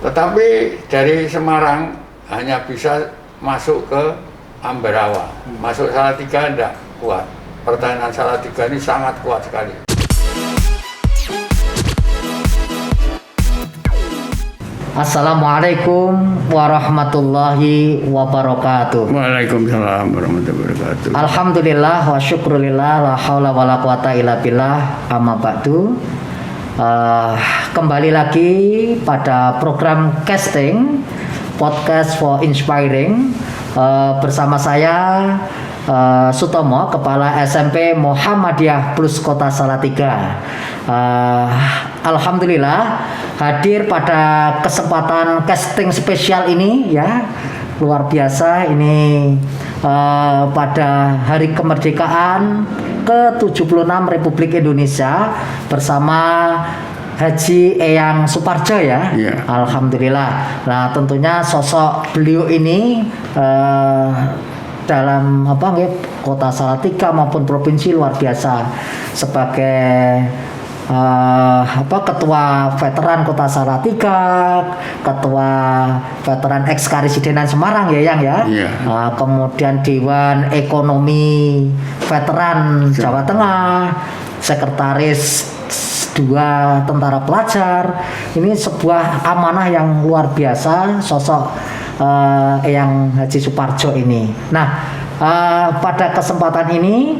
Tetapi dari Semarang hanya bisa masuk ke Ambarawa. Masuk Salatiga tidak kuat. Pertahanan Salatiga ini sangat kuat sekali. Assalamualaikum warahmatullahi wabarakatuh. Waalaikumsalam warahmatullahi wabarakatuh. Alhamdulillah wa syukrulillah la haula wala quwata illa billah amma ba'du. Kembali lagi pada program casting Podcast for Inspiring bersama saya Sutomo, Kepala SMP Muhammadiyah Plus Kota Salatiga. Alhamdulillah hadir pada kesempatan casting spesial ini ya, luar biasa ini pada Hari Kemerdekaan ke-76 Republik Indonesia bersama Haji Eyang Suparjo ya. Yeah. Alhamdulillah. Nah, tentunya sosok beliau ini dalam Kota Salatiga maupun provinsi luar biasa sebagai ketua veteran Kota Salatiga, ketua veteran ex Karesidenan Semarang ya Yang ya. Yeah. Kemudian Dewan Ekonomi Veteran Jawa Tengah, sekretaris 2 Tentara Pelajar. Ini sebuah amanah yang luar biasa sosok Eyang Haji Suparjo ini. Nah, pada kesempatan ini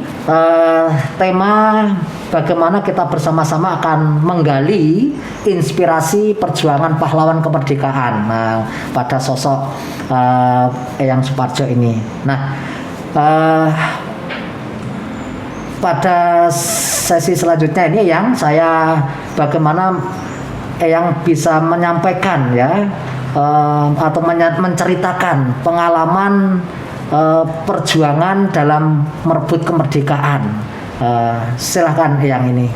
tema bagaimana kita bersama-sama akan menggali inspirasi perjuangan pahlawan kemerdekaan. Nah, pada sosok Eyang Suparjo ini. Nah, pada sesi selanjutnya ini yang saya bagaimana yang bisa menyampaikan ya atau menceritakan pengalaman perjuangan dalam merebut kemerdekaan. Silahkan yang ini.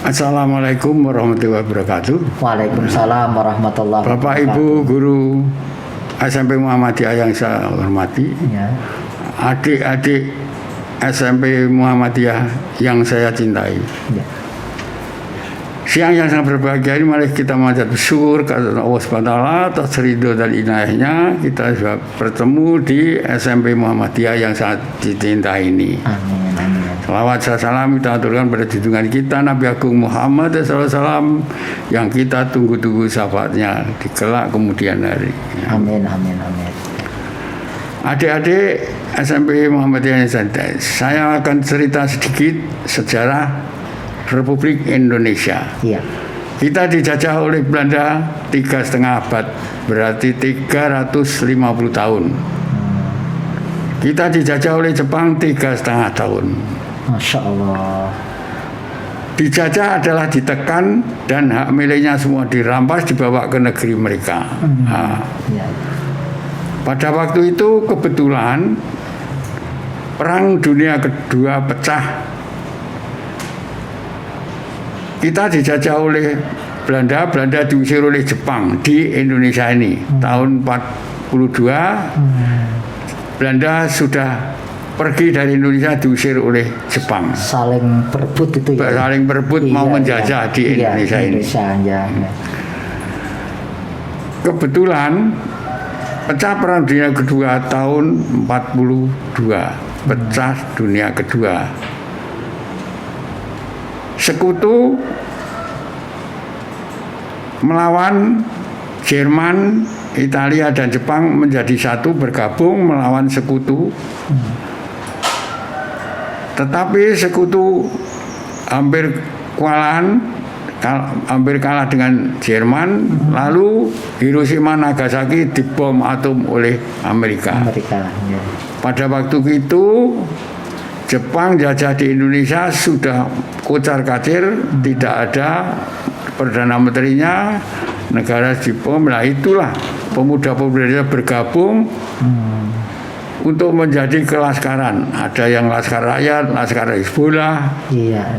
Assalamualaikum warahmatullahi wabarakatuh. Waalaikumsalam warahmatullahi wabarakatuh. Bapak Ibu guru SMP Muhammadiyah yang saya hormati, ya. Adik-adik SMP Muhammadiyah yang saya cintai, ya. Siang yang sangat berbahagia ini, mari kita mengucap syukur kepada Allah SWT atas ridho dan inayahnya kita sudah bertemu di SMP Muhammadiyah yang sangat dicintai ini. Amin, amin. Salawat salam kita aturkan pada junjungan kita Nabi Agung Muhammad SAW yang kita tunggu-tunggu syafaatnya di kelak kemudian hari. Amin, amin, amin. Adik-adik SMP Muhammadiyah yang santai, saya akan cerita sedikit sejarah Republik Indonesia. Iya. Kita dijajah oleh Belanda 3,5 abad, berarti 350 tahun. Kita dijajah oleh Jepang 3,5 tahun. Masya Allah. Dijajah adalah ditekan dan hak miliknya semua dirampas, dibawa ke negeri mereka. Ya. Pada waktu itu kebetulan Perang Dunia Kedua pecah. Kita dijajah oleh Belanda diusir oleh Jepang di Indonesia ini. Tahun 42 Belanda sudah pergi dari Indonesia, diusir oleh Jepang. Saling berebut itu ya. Saling berebut mau menjajah di Indonesia ini. Ya. Kebetulan pecah Perang Dunia Kedua tahun 42. Pecah Dunia Kedua. Sekutu melawan Jerman, Italia dan Jepang menjadi satu, bergabung melawan sekutu. Tetapi sekutu hampir kalah dengan Jerman. Lalu Hiroshima Nagasaki dibom atom oleh Amerika. Ya. Pada waktu itu Jepang jajah di Indonesia sudah kocar-kacir, tidak ada Perdana Menterinya, negara dibom. Nah, itulah pemuda-pemuda bergabung untuk menjadi kelaskaran. Ada yang Laskar Rakyat, Laskar Hizbullah,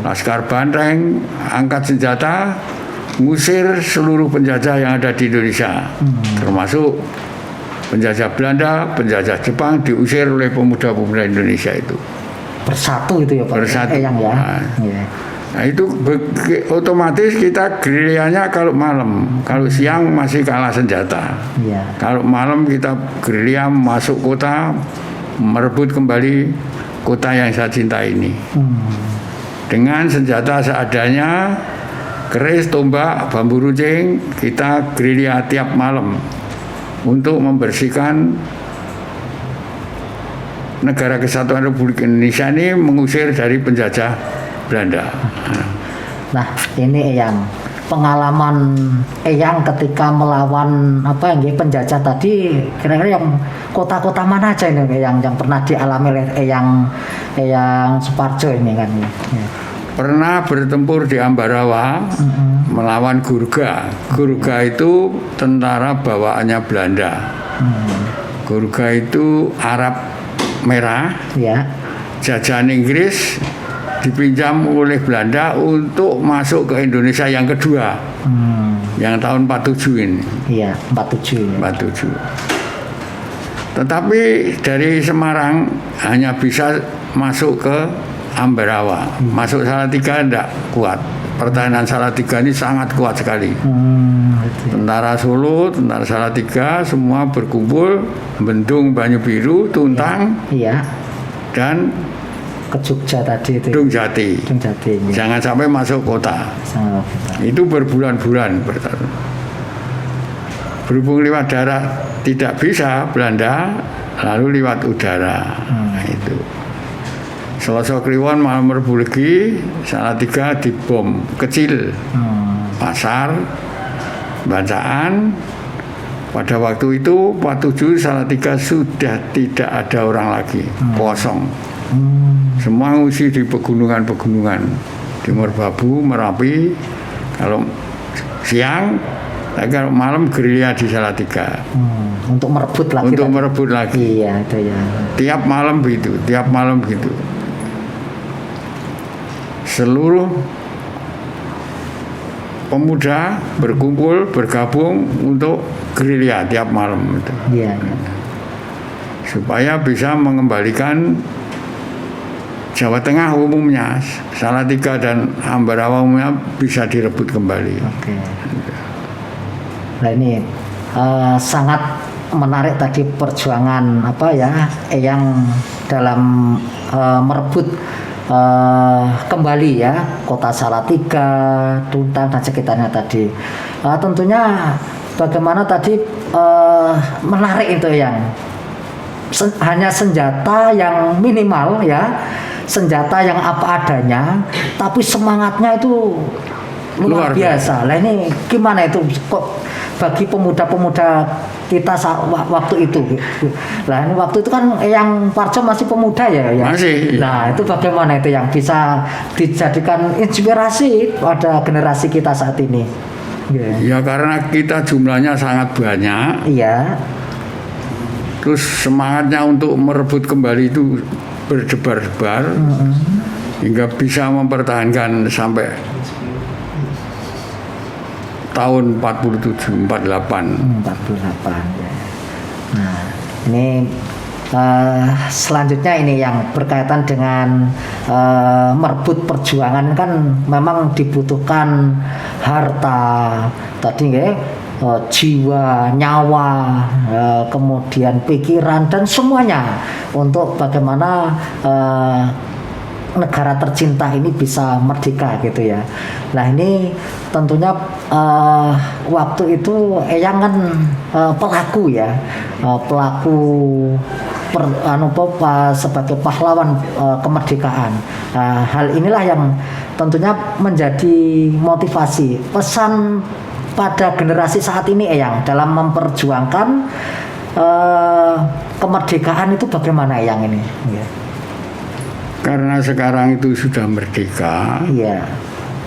Laskar Banteng, angkat senjata, ngusir seluruh penjajah yang ada di Indonesia, termasuk penjajah Belanda, penjajah Jepang, diusir oleh pemuda-pemuda Indonesia itu. Bersatu itu ya Pak. Bersatu. Ya. Nah, itu otomatis kita gerilyanya kalau malam, kalau siang masih kalah senjata. Iya. Kalau malam kita gerilya masuk kota, merebut kembali kota yang saya cintai ini. Dengan senjata seadanya, keris, tombak, bambu runcing, kita gerilya tiap malam untuk membersihkan negara kesatuan Republik Indonesia ini, mengusir dari penjajah Belanda. Nah, ini Eyang, pengalaman Eyang ketika melawan penjajah tadi, kira-kira yang kota-kota mana aja ini yang pernah dialami oleh Eyang Suparjo ini kan? Ya. Pernah bertempur di Ambarawa melawan Gurga. Gurga itu tentara bawaannya Belanda. Gurga itu Arab merah, ya. Jajahan Inggris, dipinjam oleh Belanda untuk masuk ke Indonesia yang kedua, yang tahun 47 ini. Iya, 47. 47. Tetapi dari Semarang hanya bisa masuk ke Ambarawa. Masuk Salatiga tidak kuat. Pertahanan Salatiga ini sangat kuat sekali. Tentara Solo, tentara Salatiga semua berkumpul, Bendung, Banyu Biru, Tuntang, iya. Dan ke Jogja tadi itu. Dung Jati. Ya. Jangan sampai masuk kota. Itu berbulan-bulan bertarung. Berhubung lewat darat tidak bisa Belanda, lalu lewat udara. Itu. Selasa Kliwon malam Rebu Legi, Salatiga dibom kecil. Pasar, Bancaan. Pada waktu itu 47 Salatiga sudah tidak ada orang lagi, kosong. Semua ngungsi di pegunungan-pegunungan di Merbabu, Merapi. Kalau siang, kalau malam gerilya di Salatiga. Untuk merebut lagi. Untuk merebut lagi. Iya, itu ya. Tiap malam begitu, tiap malam begitu. Seluruh pemuda berkumpul, bergabung untuk gerilya tiap malam itu. Iya. Supaya bisa mengembalikan Jawa Tengah umumnya, Salatiga dan Ambarawa umumnya bisa direbut kembali. Oke. Nah ini sangat menarik tadi perjuangan Eyang dalam merebut kembali ya kota Salatiga, Tuntang dan sekitarnya tadi. Tentunya bagaimana tadi menarik itu yang hanya senjata yang minimal ya. Senjata yang apa adanya, tapi semangatnya itu luar biasa. Lah ini gimana itu kok bagi pemuda-pemuda kita waktu itu? Lah ini waktu itu kan yang Parjo masih pemuda ya. Masih. Nah itu bagaimana itu yang bisa dijadikan inspirasi pada generasi kita saat ini? Ya karena kita jumlahnya sangat banyak. Iya. Terus semangatnya untuk merebut kembali itu berdebar-debar hingga bisa mempertahankan sampai tahun 47, 48. 48 ya. Nah, ini selanjutnya ini yang berkaitan dengan merebut perjuangan kan memang dibutuhkan harta tadi ya. Jiwa, nyawa, kemudian pikiran dan semuanya untuk bagaimana negara tercinta ini bisa merdeka gitu ya. Nah ini tentunya waktu itu Eyang kan pelaku ya, sebagai pahlawan kemerdekaan. Hal inilah yang tentunya menjadi motivasi pesan pada generasi saat ini Eyang dalam memperjuangkan kemerdekaan itu bagaimana Eyang ini? Ya. Karena sekarang itu sudah merdeka. Iya.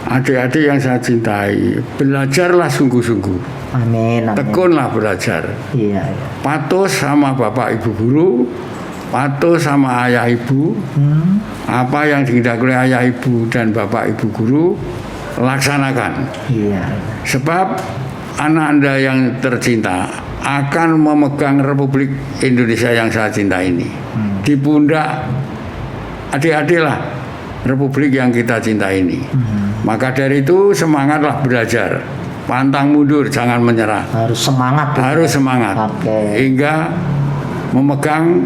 Adik-adik yang saya cintai, belajarlah sungguh-sungguh. Amin. Tekunlah belajar. Iya. Patuh sama bapak ibu guru, patuh sama ayah ibu. Apa yang dikehendaki oleh ayah ibu dan bapak ibu guru, laksanakan. Iya. Sebab anak Anda yang tercinta akan memegang Republik Indonesia yang saya cinta ini di pundak adik-adik lah Republik yang kita cintai ini. Maka dari itu semangatlah belajar, pantang mundur, jangan menyerah. Harus semangat. Harus semangat. Hingga memegang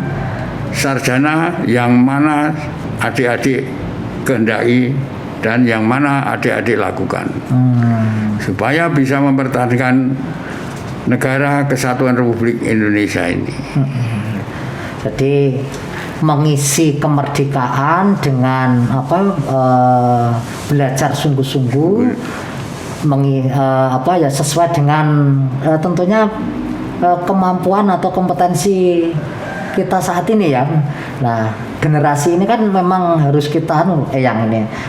sarjana yang mana adik-adik kehendaki dan yang mana adik-adik lakukan. Supaya bisa mempertahankan negara kesatuan Republik Indonesia ini. Jadi mengisi kemerdekaan dengan belajar sungguh-sungguh, sesuai dengan tentunya kemampuan atau kompetensi kita saat ini ya. Nah, generasi ini kan memang harus kita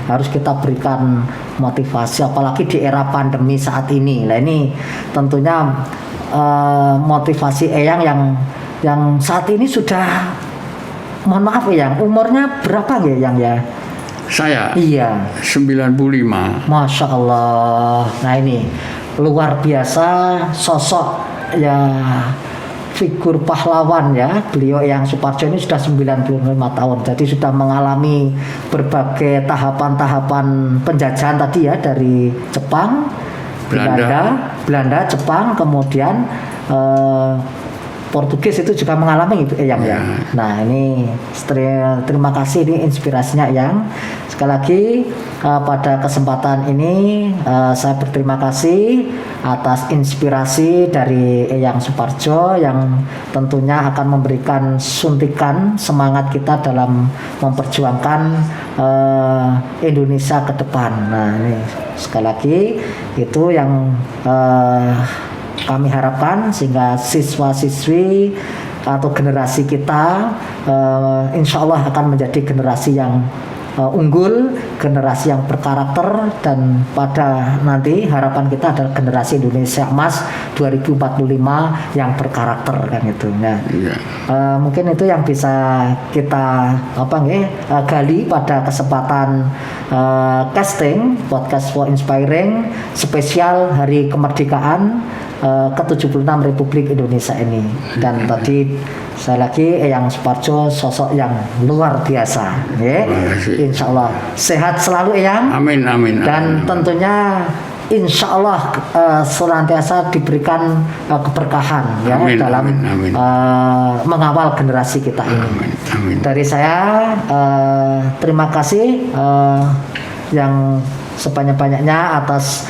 harus kita berikan motivasi, apalagi di era pandemi saat ini. Nah, ini tentunya motivasi Eyang yang saat ini sudah, mohon maaf Eyang, umurnya berapa ya Eyang ya? Saya? Iya. 95. Masya Allah. Nah ini luar biasa sosok ya, figur pahlawan ya. Beliau Eyang Suparjo ini sudah 95 tahun. Jadi sudah mengalami berbagai tahapan-tahapan penjajahan tadi ya, dari Jepang, Belanda, Jepang, kemudian Portugis itu juga mengalami itu Eyang ya. Nah ini terima kasih, ini inspirasinya Eyang. Sekali lagi pada kesempatan ini saya berterima kasih atas inspirasi dari Eyang Suparjo yang tentunya akan memberikan suntikan semangat kita dalam memperjuangkan Indonesia ke depan. Nah ini sekali lagi itu yang kami harapkan, sehingga siswa-siswi atau generasi kita insya Allah akan menjadi generasi yang unggul, generasi yang berkarakter, dan pada nanti harapan kita adalah generasi Indonesia Emas 2045 yang berkarakter kan itu. Nah, mungkin itu yang bisa kita gali pada kesempatan casting podcast for inspiring spesial Hari Kemerdekaan ke-76 Republik Indonesia ini. Dan tadi saya lagi Eyang Suparjo sosok yang luar biasa ya. Insya Allah sehat selalu Eyang. Amin. Dan tentunya insya Allah senantiasa diberikan keberkahan ya dalam mengawal generasi kita ini. Amin. Dari saya terima kasih yang sebanyak-banyaknya atas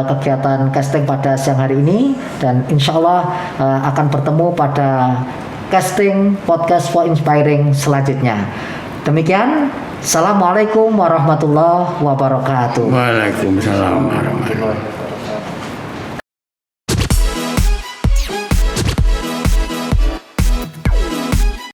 kegiatan casting pada siang hari ini, dan insya Allah akan bertemu pada casting podcast for inspiring selanjutnya. Demikian, assalamualaikum warahmatullahi wabarakatuh. Waalaikumsalam warahmatullahi wabarakatuh.